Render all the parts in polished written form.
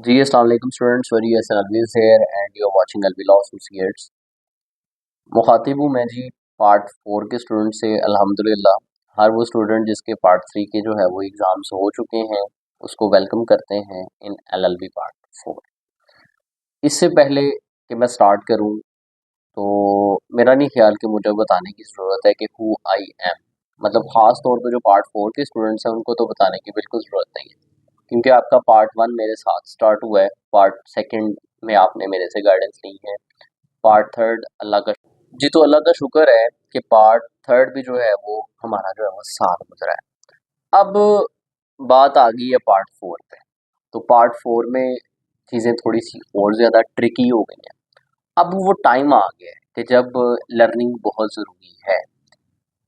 जी अस्सलाम वालेकुम students, very S Alvi's here and you are watching Alvi law associates. मुखातिब हूँ मैं जी पार्ट 4 के स्टूडेंट से। अल्हम्दुलिल्लाह हर वो स्टूडेंट जिसके पार्ट 3 के जो है वो एग्ज़ाम्स हो चुके हैं उसको वेलकम करते हैं इन एलएलबी पार्ट 4। इससे पहले कि मैं स्टार्ट करूँ तो मेरा नहीं ख्याल कि मुझे बताने की ज़रूरत है कि हु आई एम, मतलब ख़ास तौर पे जो पार्ट 4 के स्टूडेंट्स हैं उनको तो बताने की बिल्कुल ज़रूरत नहीं है, क्योंकि आपका पार्ट 1 मेरे साथ स्टार्ट हुआ है, पार्ट 2 में आपने मेरे से गाइडेंस ली है, पार्ट 3 अल्लाह का जी तो अल्लाह का शुक्र है कि पार्ट 3 भी जो है वो हमारा जो है वो साथ गुजरा है। अब बात आ गई है पार्ट 4 पे, तो पार्ट 4 में चीज़ें थोड़ी सी और ज़्यादा ट्रिकी हो गई हैं। अब वो टाइम आ गया है कि जब लर्निंग बहुत ज़रूरी है।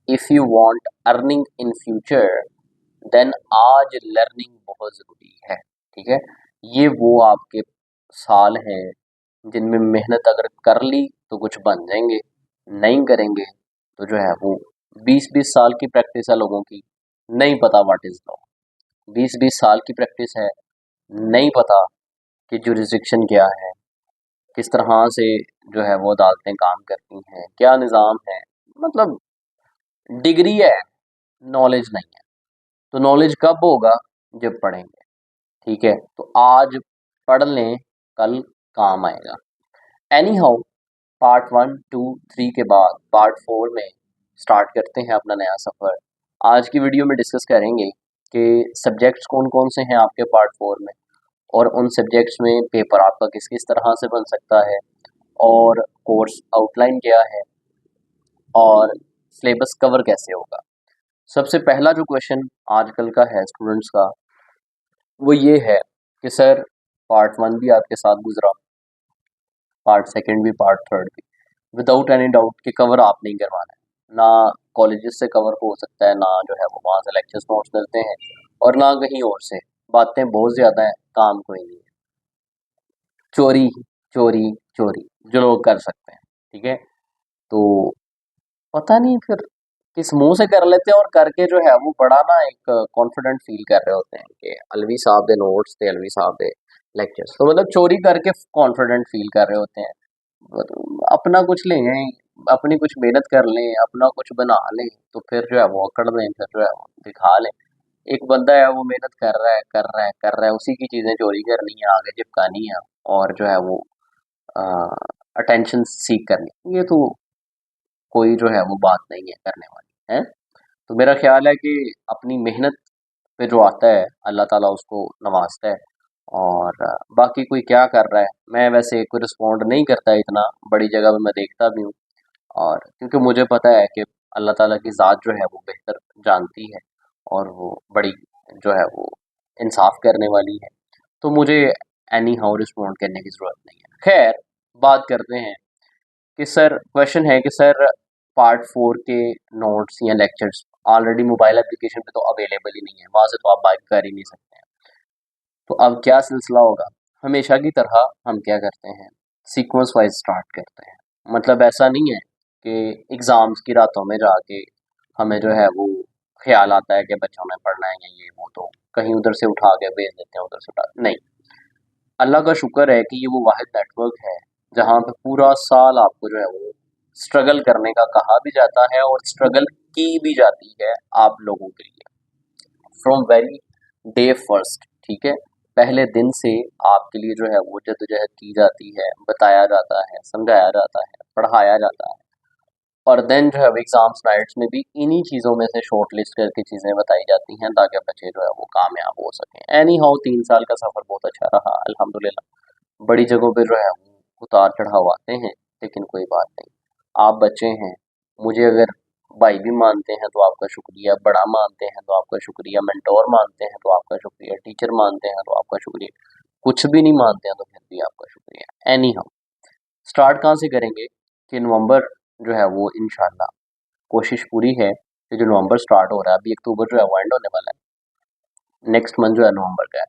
If you want earning in future then आज लर्निंग बहुत ज़रूरी है। ठीक है, ये वो आपके साल हैं जिनमें मेहनत अगर कर ली तो कुछ बन जाएंगे, नहीं करेंगे तो जो है वो 20-20 साल की प्रैक्टिस है लोगों की, नहीं पता व्हाट इज़ लॉ। 20-20 साल की प्रैक्टिस है, नहीं पता कि जुरिस्डिक्शन क्या है, किस तरह से जो है वो अदालतें काम करती हैं, क्या निज़ाम है। मतलब डिग्री है, नॉलेज नहीं है। तो नॉलेज कब होगा? जब पढ़ेंगे। ठीक है, तो आज पढ़ लें, कल काम आएगा। एनी हाउ पार्ट 1, 2, 3 के बाद पार्ट 4 में स्टार्ट करते हैं अपना नया सफ़र। आज की वीडियो में डिस्कस करेंगे कि सब्जेक्ट्स कौन कौन से हैं आपके पार्ट 4 में, और उन सब्जेक्ट्स में पेपर आपका किस किस तरह से बन सकता है, और कोर्स आउटलाइन क्या है, और सिलेबस कवर कैसे होगा। सबसे पहला जो क्वेश्चन आजकल का है स्टूडेंट्स का वो ये है कि सर पार्ट 1 भी आपके साथ गुजरा, पार्ट 2 भी, पार्ट 3 भी, विदाउट एनी डाउट कि कवर आप नहीं करवाना है। ना कॉलेजेस से कवर हो सकता है, ना जो है वो वहाँ से लेक्चर्स नोट्स मिलते हैं, और ना कहीं और से। बातें बहुत ज़्यादा हैं, काम कोई नहीं है। चोरी चोरी चोरी जो लोग कर सकते हैं। ठीक है, तो पता नहीं फिर किस मुंह से कर लेते हैं, और करके जो है वो बड़ा ना एक कॉन्फिडेंट फील कर रहे होते हैं कि अलवी साहब दे नोट्स थे, अलवी साहब दे लेक्चर्स, तो मतलब चोरी करके कॉन्फिडेंट फील कर रहे होते हैं। अपना कुछ लें, अपनी कुछ मेहनत कर लें, अपना कुछ बना लें, तो फिर जो है वो अकड़ लें, फिर जो है वो दिखा लें। एक बंदा है वो मेहनत कर रहा है कर रहा है कर रहा है, उसी की चीज़ें चोरी करनी है, आगे चिपकानी है, और जो है वो अटेंशन सीख करनी, ये तो कोई जो है वो बात नहीं है करने वाली है। तो मेरा ख्याल है कि अपनी मेहनत पे जो आता है अल्लाह ताला उसको नवाजता है। और बाकी कोई क्या कर रहा है, मैं वैसे कोई रिस्पॉन्ड नहीं करता इतना, बड़ी जगह पे मैं देखता भी हूँ, और क्योंकि मुझे पता है कि अल्लाह ताला की ज़ात जो है वो बेहतर जानती है, और वो बड़ी जो है वो इंसाफ करने वाली है, तो मुझे एनी हाउ रिस्पॉन्ड करने की ज़रूरत नहीं है। खैर, बात करते हैं कि सर, क्वेश्चन है कि सर पार्ट 4 के नोट्स या लेक्चर्स ऑलरेडी मोबाइल एप्लीकेशन पे तो अवेलेबल ही नहीं है, वहाँ से तो आप बाइक कर ही नहीं सकते हैं। तो अब क्या सिलसिला होगा? हमेशा की तरह हम क्या करते हैं, सीक्वेंस वाइज स्टार्ट करते हैं। मतलब ऐसा नहीं है कि एग्ज़ाम्स की रातों में जाके हमें जो है वो ख्याल आता है कि बच्चों ने पढ़ना है या ये वो, तो कहीं उधर से उठा के भेज देते हैं, उधर से उठा नहीं। अल्लाह का शुक्र है कि ये वो वाहिद नेटवर्क है जहाँ पे पूरा साल आपको जो है वो स्ट्रगल करने का कहा भी जाता है, और स्ट्रगल की भी जाती है आप लोगों के लिए, फ्रॉम वेरी डे फर्स्ट। ठीक है, पहले दिन से आपके लिए जो है वो जद्दोजहद की जाती है, बताया जाता है, समझाया जाता है, पढ़ाया जाता है, और देन जो है एग्जाम्स नाइट्स में भी इन्हीं चीज़ों में से शॉर्ट लिस्ट करके चीज़ें बताई जाती हैं ताकि बच्चे जो है वो कामयाब हो सकें। एनी हाउ 3 साल का सफ़र बहुत अच्छा रहा अल्हम्दुलिल्लाह। बड़ी जगहों पे जो है वो उतार चढ़ाव आते हैं, लेकिन कोई बात नहीं, आप बच्चे हैं। मुझे अगर भाई भी मानते हैं तो आपका शुक्रिया, बड़ा मानते हैं तो आपका शुक्रिया, मेंटोर मानते हैं तो आपका शुक्रिया, टीचर मानते हैं तो आपका शुक्रिया, कुछ भी नहीं मानते हैं तो फिर भी आपका शुक्रिया। एनी हाउ स्टार्ट कहाँ से करेंगे कि नवंबर जो है वो इंशाल्लाह कोशिश पूरी है कि जो नवंबर स्टार्ट हो रहा है, अभी अक्टूबर जो है वो एंड होने वाला है, नेक्स्ट मंथ जो है नवंबर का है,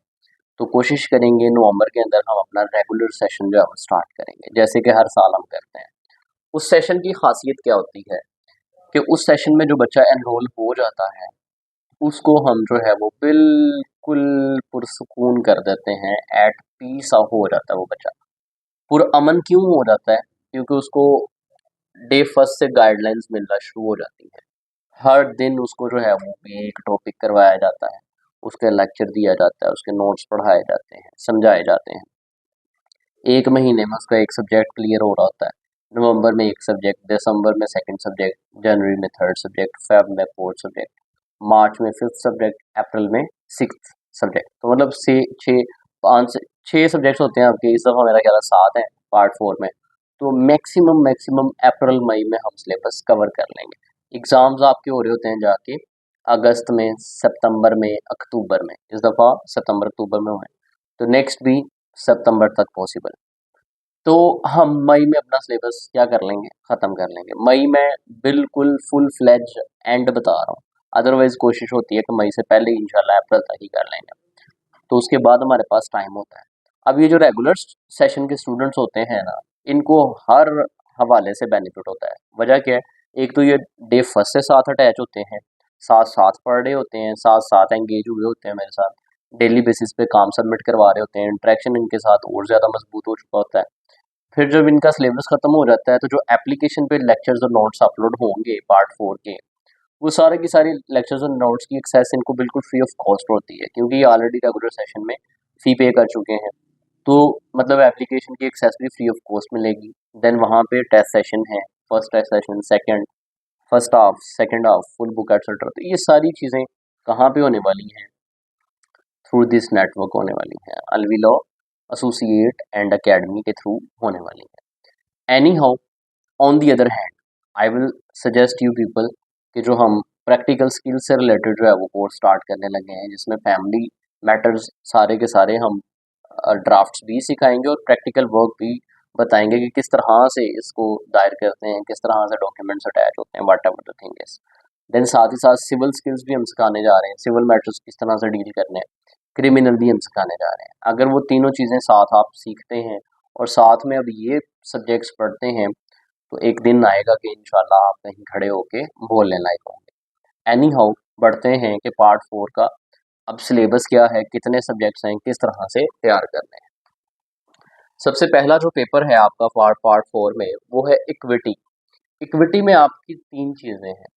तो कोशिश करेंगे नवंबर के अंदर हम अपना रेगुलर सेशन जो है वो स्टार्ट करेंगे, जैसे कि हर साल हम करते हैं। उस सेशन की खासियत क्या होती है कि उस सेशन में जो बच्चा एनरोल हो जाता है उसको हम जो है वो बिल्कुल पुरसुकून कर देते हैं एट पीस हो जाता है वो बच्चा। पुरअमन क्यों हो जाता है? क्योंकि उसको डे फर्स्ट से गाइडलाइंस मिलना शुरू हो जाती है। हर दिन उसको जो है वो एक टॉपिक करवाया जाता है, उसका लेक्चर दिया जाता है, उसके नोट्स पढ़ाए जाते हैं, समझाए जाते हैं। एक महीने में उसका एक सब्जेक्ट क्लियर हो रहा होता है। नवंबर में एक सब्जेक्ट, दिसंबर में सेकंड सब्जेक्ट, जनवरी में थर्ड सब्जेक्ट, फेब में फोर्थ सब्जेक्ट, मार्च में फिफ्थ सब्जेक्ट, अप्रैल में सिक्स्थ सब्जेक्ट। तो मतलब से छः पाँच से छः सब्जेक्ट्स होते हैं आपके। इस दफ़ा मेरा ख्याल है 7 है पार्ट 4 में। तो मैक्सिमम मैक्सिमम अप्रैल मई में हम सिलेबस कवर कर लेंगे। एग्ज़ाम्स आपके हो रहे होते हैं जाके अगस्त में, सितंबर में, अक्टूबर में। इस दफ़ा सितंबर अक्टूबर में हुए, तो नेक्स्ट भी सितंबर तक पॉसिबल। तो हम मई में अपना सिलेबस क्या कर लेंगे, ख़त्म कर लेंगे। मई में बिल्कुल फुल फ्लेज एंड बता रहा हूँ। अदरवाइज कोशिश होती है कि मई से पहले ही इंशाल्लाह अप्रैल तक ही कर लेंगे। तो उसके बाद हमारे पास टाइम होता है। अब ये जो रेगुलर सेशन के स्टूडेंट्स होते हैं ना, इनको हर हवाले से बेनिफिट होता है। वजह क्या है? एक तो ये डे फर्स्ट से साथ अटैच होते हैं, साथ साथ पढ़ रहे होते हैं, साथ साथ एंगेज हुए होते हैं मेरे साथ, डेली बेसिस पे काम सबमिट करवा रहे होते हैं, इंटरेक्शन इनके साथ और ज़्यादा मजबूत हो चुका होता है। फिर जब इनका सिलेबस खत्म हो जाता है, तो जो एप्लीकेशन पे लेक्चर्स और नोट्स अपलोड होंगे पार्ट 4 के, वो सारे की सारी लेक्चर्स और नोट्स की एक्सेस इनको बिल्कुल फ्री ऑफ कॉस्ट होती है, क्योंकि ये ऑलरेडी रेगुलर सेशन में फ़ी पे कर चुके हैं। तो मतलब एप्लीकेशन की एक्सेस भी फ्री ऑफ कॉस्ट मिलेगी। देन वहाँ पे टेस्ट सेशन है, first test session, second, first half, second half, full book etcetera. तो ये सारी चीज़ें कहाँ पे होने वाली हैं? थ्रू दिस नेटवर्क होने वाली हैं, अलविदा एसोसिएट एंड अकेडमी के थ्रू होने वाली है। Any how, on the other hand, I will suggest you people कि जो हम प्रैक्टिकल स्किल से रिलेटेड जो है वो कोर्स स्टार्ट करने लगे हैं, जिसमें फैमिली मैटर्स सारे के सारे हम ड्राफ्ट्स भी सिखाएंगे और प्रैक्टिकल वर्क भी बताएंगे कि किस तरह से इसको दायर करते हैं, किस तरह से डॉक्यूमेंट्स अटैच होते हैं, whatever the thing is. Then साथ ही साथ सिविल स्किल्स भी हम सिखाने जा रहे हैं, सिविल मैटर्स किस तरह से डील करने हैं, क्रिमिनल भी हम सिखाने जा रहे हैं। अगर वो तीनों चीज़ें साथ आप सीखते हैं और साथ में अब ये सब्जेक्ट्स पढ़ते हैं, तो एक दिन आएगा कि इंशाल्लाह आप कहीं खड़े होके बोलने लायक होंगे। एनी हाउ, बढ़ते हैं कि पार्ट 4 का अब सिलेबस क्या है, कितने सब्जेक्ट्स हैं, किस तरह से तैयार करने हैं। सबसे पहला जो पेपर है आपका पार्ट 4 में, वो है इक्विटी। इक्विटी में आपकी 3 चीज़ें हैं।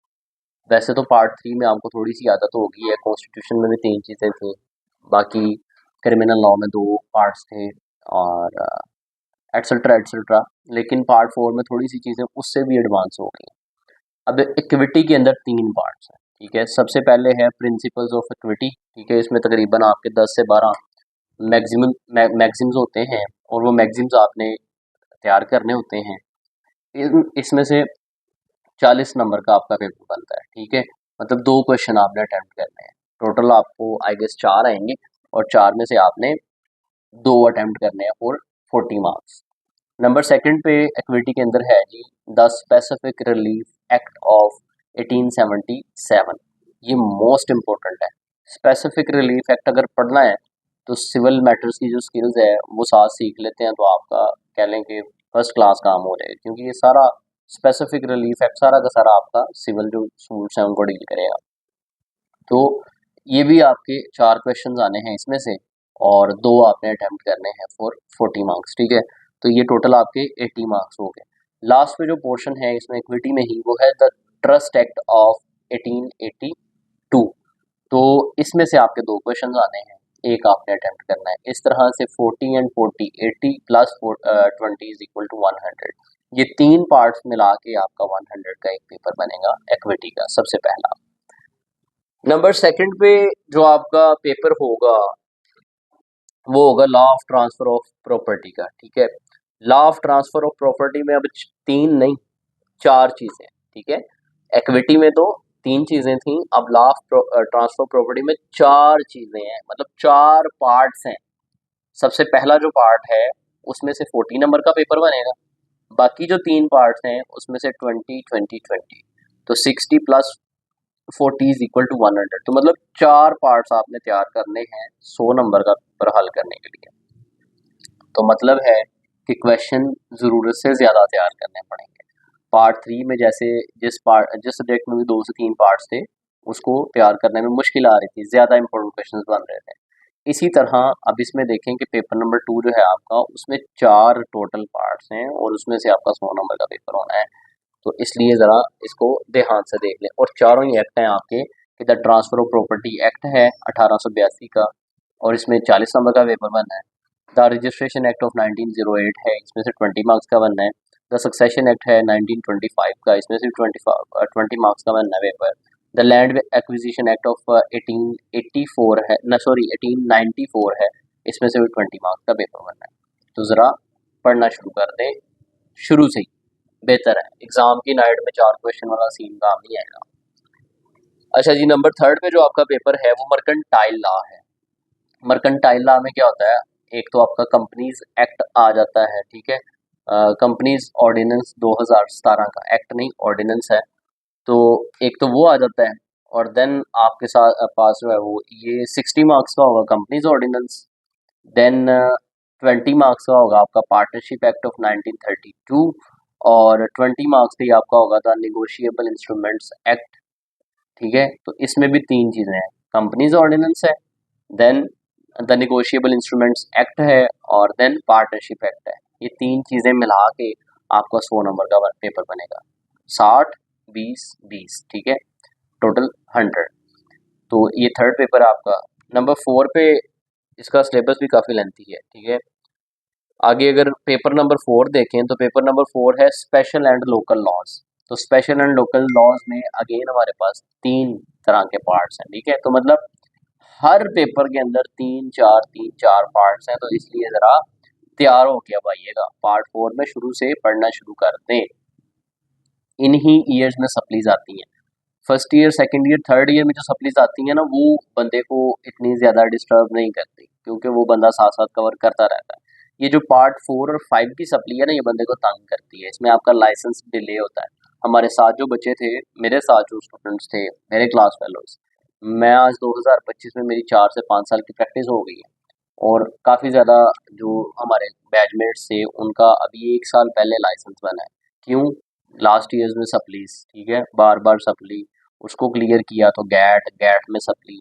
वैसे तो पार्ट 3 में आपको थोड़ी सी आदत होगी है, कॉन्स्टिट्यूशन में भी 3 चीज़ें थी, बाकी क्रिमिनल लॉ में 2 पार्ट्स थे और एटसेट्रा एटसेट्रा। लेकिन पार्ट 4 में थोड़ी सी चीज़ें उससे भी एडवांस हो गई हैं। अब इक्विटी के अंदर 3 पार्ट्स हैं, ठीक है। सबसे पहले है प्रिंसिपल्स ऑफ इक्विटी, ठीक है। इसमें तकरीबन आपके 10 से 12 मैक्सिम्स होते हैं और वो मैक्सिम्स आपने तैयार करने होते हैं। इसमें से 40 नंबर का आपका पेपर बनता है, ठीक है। मतलब 2 क्वेश्चन आपने अटेम्प्ट करने हैं। टोटल आपको आई गेस 4 आएंगे और 4 में से आपने 2 अटेम्प्ट करने हैं फॉर 40 मार्क्स। नंबर सेकंड पे इक्विटी के अंदर है जी the specific relief act of 1877। ये मोस्ट इम्पोर्टेंट है। स्पेसिफिक रिलीफ एक्ट अगर पढ़ना है तो सिविल मैटर्स की जो स्किल्स है वो साथ सीख लेते हैं, तो आपका कह लें कि फर्स्ट क्लास काम हो जाएगा, क्योंकि ये सारा स्पेसिफिक रिलीफ एक्ट सारा का सारा आपका सिविल जो सूट्स हैं उनको डील करेगा। तो ये भी आपके 4 क्वेश्चन आने हैं इसमें से और 2 आपने अटेम्प्ट करने हैं फॉर 40 मार्क्स, ठीक है। तो ये टोटल आपके 80 मार्क्स हो गए। लास्ट में जो पोर्शन है इसमें इक्विटी में ही, वो है द ट्रस्ट एक्ट ऑफ 1882। तो इसमें से आपके 2 क्वेश्चन आने हैं, एक आपने अटेम्प्ट करना है। इस तरह से 40 and 40, 80 plus 20 is equal to 100। ये 3 पार्ट्स मिला के आपका 100 का एक पेपर बनेगा इक्विटी का, सबसे पहला। नंबर सेकंड पे जो आपका पेपर होगा वो होगा law of transfer of property का, ठीक है। Law of transfer of property में अब 3 नहीं 4 चीज़ें, ठीक है। इक्विटी में तो 3 चीज़ें थी, अब लॉ ऑफ ट्रांसफर प्रॉपर्टी में 4 चीज़ें हैं, मतलब 4 पार्ट्स हैं। सबसे पहला जो पार्ट है उसमें से 40 नंबर का पेपर बनेगा। बाकी जो 3 पार्ट्स हैं उसमें से 20 20 20, तो 60 प्लस 40 इज इक्वल टू 100। तो मतलब 4 पार्ट्स आपने तैयार करने हैं 100 नंबर का पेपर हल करने के लिए। तो मतलब है कि क्वेश्चन ज़रूरत से ज़्यादा तैयार करने पड़ेंगे। पार्ट 3 में जैसे जिस सब्जेक्ट में भी 2 से 3 पार्ट्स थे, उसको तैयार करने में मुश्किल आ रही थी, ज़्यादा इंपॉर्टेंट क्वेश्चंस बन रहे थे। इसी तरह अब इसमें देखें कि पेपर नंबर 2 जो है आपका, उसमें 4 टोटल पार्ट्स हैं और उसमें से आपका 100 नंबर का पेपर होना है। तो इसलिए ज़रा इसको ध्यान से देख लें। और चारों ही एक्ट हैं आपके कि the transfer of property act है 1882 का, और इसमें 40 नंबर का पेपर बनना है। द रजिस्ट्रेशन एक्ट ऑफ 1908 है, इसमें से 20 मार्क्स का बनना है। द सक्सेशन एक्ट है 1925 का, इसमें से 20 मार्क्स का बनना है paper. The land acquisition act of 1884 है ना, सॉरी 1894 है, इसमें से भी 20 मार्क्स का पेपर बनना है। तो ज़रा पढ़ना शुरू कर दें शुरू से ही, बेहतर है। एग्जाम की नाइट में 4 क्वेश्चन वाला सीन काम नहीं आएगा। अच्छा जी, नंबर 3 पे जो आपका पेपर है वो मर्केंटाइल लॉ है। मर्केंटाइल लॉ में क्या होता है, एक तो आपका कंपनीज एक्ट आ जाता है, ठीक है। कंपनीज ऑर्डिनेंस 2017 का, एक्ट नहीं ऑर्डिनेंस है, तो एक तो वो आ जाता है। और देन आपके साथ पास जो है वो ये 60 मार्क्स का होगा कंपनीज ऑर्डिनेंस। देन 20 मार्क्स का होगा आपका पार्टनरशिप एक्ट ऑफ 1932, और 20 मार्क्स का ही आपका होगा था निगोशिएबल इंस्ट्रूमेंट्स एक्ट, ठीक है। तो इसमें भी 3 चीज़ें हैं, कंपनीज ऑर्डिनेंस है, then the negotiable instruments act है, और देन पार्टनरशिप एक्ट है। ये 3 चीज़ें मिला के आपका 100 नंबर का पेपर बनेगा। 60, 20, 20, ठीक है, टोटल 100। तो ये थर्ड पेपर है आपका। नंबर 4 पे इसका सिलेबस भी काफ़ी लेंथी है, ठीक है। आगे अगर पेपर नंबर 4 देखें तो पेपर नंबर 4 है स्पेशल एंड लोकल लॉज। तो स्पेशल एंड लोकल लॉज में अगेन हमारे पास 3 तरह के पार्ट्स हैं, ठीक है। तो मतलब हर पेपर के अंदर 3 4 पार्ट्स हैं, तो इसलिए ज़रा तैयार हो के अब आइएगा। पार्ट 4 में शुरू से पढ़ना शुरू कर दें। इन्हीं ईयर्स में सप्लीज आती हैं, first year, second year, third year में जो सप्लीज आती हैं ना, वो बंदे को इतनी ज़्यादा डिस्टर्ब नहीं करती, क्योंकि वो बंदा साथ साथ कवर करता रहता है। ये जो पार्ट 4 और 5 की सप्ली है ना, ये बंदे को तंग करती है। इसमें आपका लाइसेंस डिले होता है। हमारे साथ जो बच्चे थे, मेरे साथ जो स्टूडेंट्स थे, मेरे क्लास फेलोज, मैं आज 2025 में मेरी 4 से 5 साल की प्रैक्टिस हो गई है, और काफ़ी ज़्यादा जो हमारे बैचमेट्स थे उनका अभी 1 साल पहले लाइसेंस बना है। क्यों? लास्ट ईयर्स में सप्लीज, ठीक है, बार बार सप्ली, उसको क्लियर किया तो गैट, गैट में सप्ली,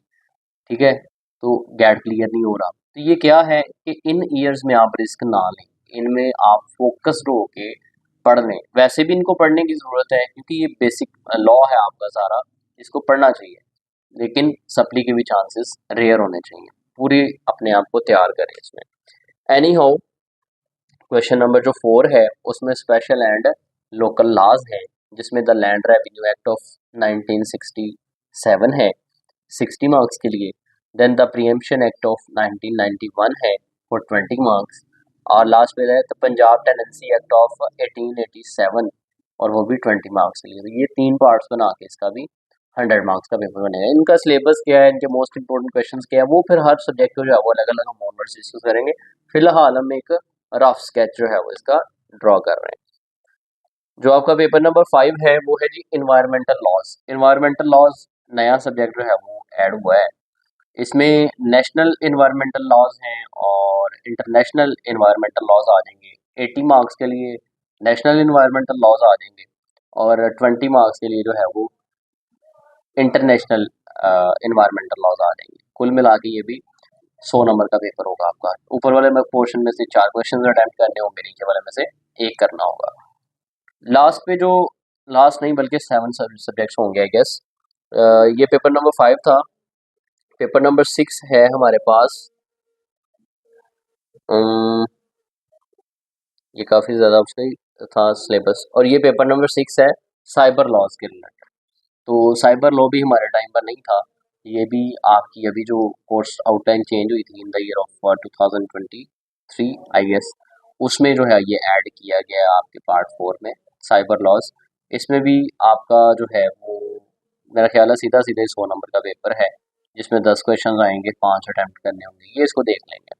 ठीक है, तो गैट क्लियर नहीं हो रहा। तो ये क्या है कि इन ईयर्स में आप रिस्क ना लें, इनमें आप फोकस्ड होके पढ़ लें। वैसे भी इनको पढ़ने की ज़रूरत है, क्योंकि ये बेसिक लॉ है आपका सारा, इसको पढ़ना चाहिए, लेकिन सप्ली के भी चांसेस रेयर होने चाहिए। पूरी अपने आप को तैयार करें इसमें। एनी हाउ, क्वेश्चन नंबर जो 4 है उसमें स्पेशल एंड लोकल लॉज है, जिसमें the land revenue act of 1967 है 60 मार्क्स के लिए। Then the preemption act of 1991 है फॉर 20 मार्क्स। और लास्ट पे है the Punjab tenancy act of 1887, और वो भी 20 मार्क्स के लिए। तो ये 3 पार्ट्स बना के इसका भी 100 मार्क्स का पेपर बनेगा। इनका सिलेबस क्या है, इनके मोस्ट इंपॉर्टेंट क्वेश्चंस क्या है, वो फिर हर सब्जेक्ट को जो है वो अलग अलग हम ऑनवर्ड्स डिस्कस करेंगे। फिलहाल हम एक रफ स्केच जो है वो इसका ड्रॉ कर रहे हैं। जो आपका पेपर नंबर 5 है वो है जी इन्वायरमेंटल लॉज। इन्वायरमेंटल लॉज नया सब्जेक्ट जो है वो ऐड हुआ है। इसमें नेशनल इन्वायरमेंटल लॉज हैं और इंटरनेशनल इन्वायरमेंटल लॉज आ जाएंगे। 80 मार्क्स के लिए नेशनल इन्वायरमेंटल लॉज आ जाएंगे, और 20 मार्क्स के लिए जो है वो इंटरनेशनल इन्वायरमेंटल लॉज आ जाएंगे। कुल मिला के ये भी 100 नंबर का पेपर होगा आपका। ऊपर वाले में पोर्शन में से 4 क्वेश्चन अटेम्प्ट करने होंगे, नीचे वाले में से एक करना होगा। लास्ट पे जो, लास्ट नहीं बल्कि 7 सब्जेक्ट्स होंगे आई गेस। ये पेपर नंबर 5 था। पेपर नंबर 6 है हमारे पास, ये काफ़ी ज़्यादा उसका ही था सिलेबस, और ये पेपर नंबर 6 है साइबर लॉज के रिलेटेड। तो साइबर लॉ भी हमारे टाइम पर नहीं था, ये भी आपकी अभी जो कोर्स आउटलाइन चेंज हुई थी in the year of 2023 I guess, उसमें जो है ये ऐड किया गया है आपके पार्ट 4 में साइबर लॉज। इसमें भी आपका जो है वो मेरा ख्याल है सीधा सीधा 100 नंबर का पेपर है, जिसमें 10 क्वेश्चन आएंगे, 5 अटैम्प्ट करने होंगे, ये इसको देख लेंगे।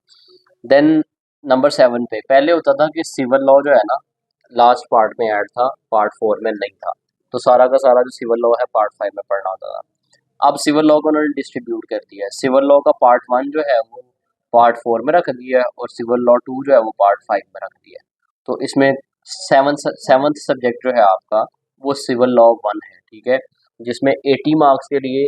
देन नंबर 7 पे पहले होता था कि सिविल लॉ जो है ना, लास्ट पार्ट में ऐड था, पार्ट 4 में नहीं था। तो सारा का सारा जो सिविल लॉ है पार्ट 5 में पढ़ना होता था। अब सिविल लॉ को उन्होंने डिस्ट्रीब्यूट कर दिया है। सिविल लॉ का पार्ट 1 जो है वो पार्ट 4 में रख दिया है, और सिविल लॉ 2 जो है वो पार्ट 5 में रख दिया है। तो इसमें सेवन्थ सब्जेक्ट जो है आपका वो सिविल लॉ 1 है, ठीक है, जिसमें 80 मार्क्स के लिए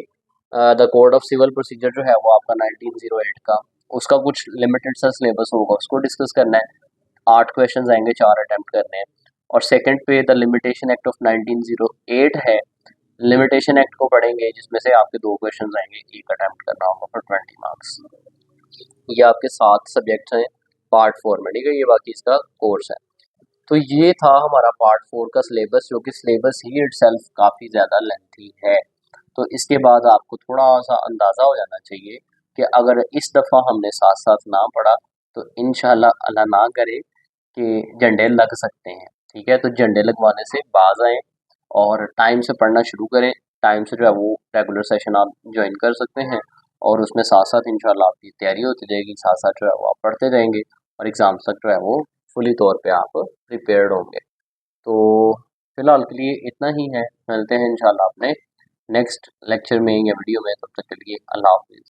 the code of civil procedure जो है वो आपका 1908 का, उसका कुछ लिमिटेड सा सिलेबस होगा, उसको डिस्कस करना है। 8 क्वेश्चन आएंगे, 4 अटेम्प्ट करने हैं। और सेकंड पे द लिमिटेशन एक्ट ऑफ 1908 है, लिमिटेशन एक्ट को पढ़ेंगे, जिसमें से आपके 2 क्वेश्चन आएंगे, एक अटेम्प्ट करना होगा फॉर 20 मार्क्स। ये आपके 7 सब्जेक्ट्स हैं पार्ट 4 में, ठीक है, ये बाकी इसका कोर्स है। तो ये था हमारा पार्ट 4 का सिलेबस, जो कि सिलेबस ही इटसेल्फ काफ़ी ज़्यादा लेंथी है। तो इसके बाद आपको थोड़ा सा अंदाज़ा हो जाना चाहिए कि अगर इस दफ़ा हमने साथ साथ ना पढ़ा तो इंशाल्लाह अल्लाह ना करे कि झंडे लग सकते हैं। ठीक है, तो झंडे लगवाने से बाज आएँ और टाइम से पढ़ना शुरू करें। टाइम से जो है वो रेगुलर सेशन आप ज्वाइन कर सकते हैं और उसमें साथ साथ इंशाल्लाह आपकी तैयारी होती रहेगी, साथ साथ जो है वो आप पढ़ते जाएंगे और एग्ज़ाम्स तक जो है वो फुली तौर पे आप प्रिपेयर्ड होंगे। तो फिलहाल के लिए इतना ही है, मिलते हैं इंशाल्लाह अपने नेक्स्ट लेक्चर में या वीडियो में। तब तक के लिए अल्लाह हाफिज़।